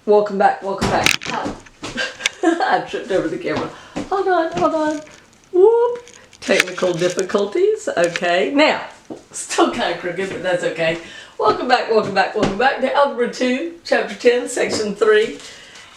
Welcome back, welcome back. Ow. I tripped over the camera. Hold on. Whoop. Technical difficulties. Okay, now, still kind of crooked, but that's okay. Welcome back to Algebra II, Chapter 10, Section 3.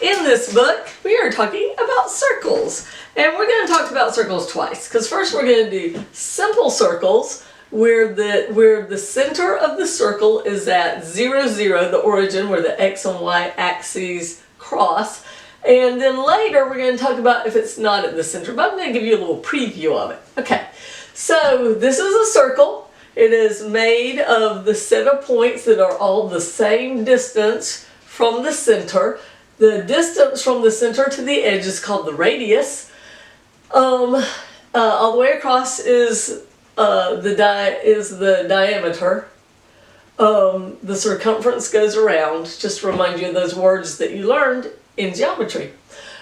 In this book, we are talking about circles. And we're going to talk about circles twice. Because first we're going to do simple circles, where the center of the circle is at 0, 0, the origin, where the x and y axes cross. And then later we're going to talk about if it's not at the center, but I'm going to give you a little preview of it. Okay, so this is a circle. It is made of the set of points that are all the same distance from the center. The distance from the center to the edge is called the radius. All the way across is the diameter. The circumference goes around, just to remind you of those words that you learned in geometry.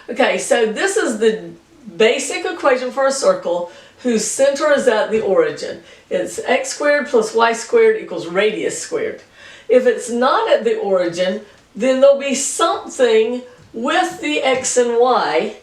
Okay, so this is the basic equation for a circle whose center is at the origin. It's x squared plus y squared equals radius squared. If it's not at the origin, then there'll be something with the x and y,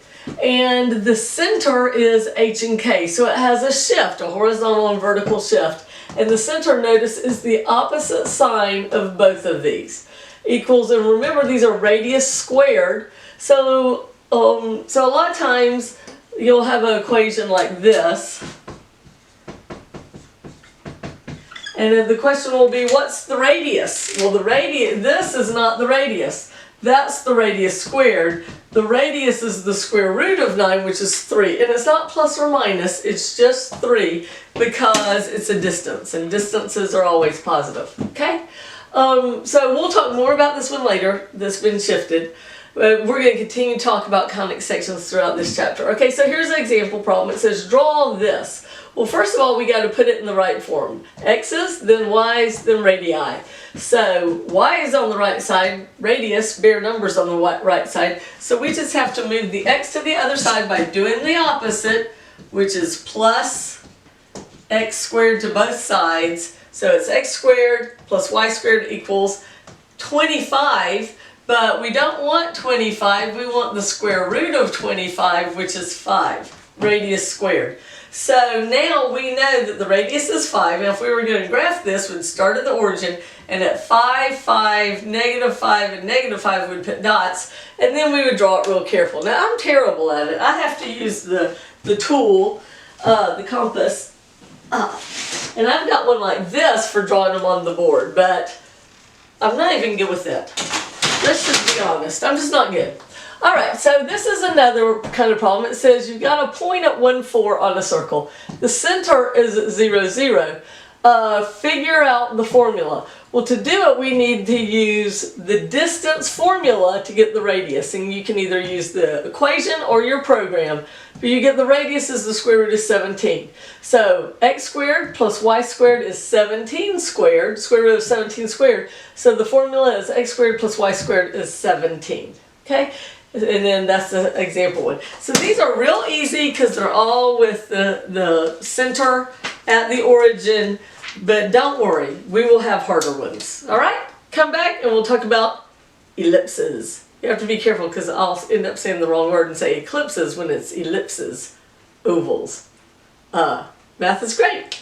and the center is h and k, so it has a shift, a horizontal and vertical shift. And the center, notice, is the opposite sign of both of these. Equals, and remember these are radius squared, so a lot of times you'll have an equation like this. And then the question will be, what's the radius? Well, this is not the radius. That's the radius squared. The radius is the square root of 9, which is 3. And it's not plus or minus, it's just 3 because it's a distance. And distances are always positive. Okay? So we'll talk more about this one later. This has been shifted. We're going to continue to talk about conic sections throughout this chapter. Okay, so here's an example problem. It says, draw this. Well, first of all, we got to put it in the right form. X's, then Y's, then radii. So Y is on the right side, radius, bare numbers on the right side. So we just have to move the X to the other side by doing the opposite, which is plus X squared to both sides. So it's X squared plus Y squared equals 25. But we don't want 25, we want the square root of 25, which is 5, radius squared. So now we know that the radius is 5, and if we were going to graph this, we'd start at the origin, and at 5, 5, negative 5, and negative 5, we'd put dots, and then we would draw it real careful. Now, I'm terrible at it. I have to use the tool, the compass, and I've got one like this for drawing them on the board, but I'm not even good with it. Let's just be honest, I'm just not good. Alright, so this is another kind of problem. It says you've got a point at 1, 4 on a circle. The center is at 0, 0. Figure out the formula. Well, to do it, we need to use the distance formula to get the radius. And you can either use the equation or your program. But you get the radius is the square root of 17. So x squared plus y squared is 17 squared, square root of 17 squared. So the formula is x squared plus y squared is 17. Okay? And then that's the example one. So these are real easy because they're all with the center at the origin. But don't worry, we will have harder ones. Alright? Come back and we'll talk about ellipses. You have to be careful because I'll end up saying the wrong word and say eclipses when it's ellipses, ovals. Math is great.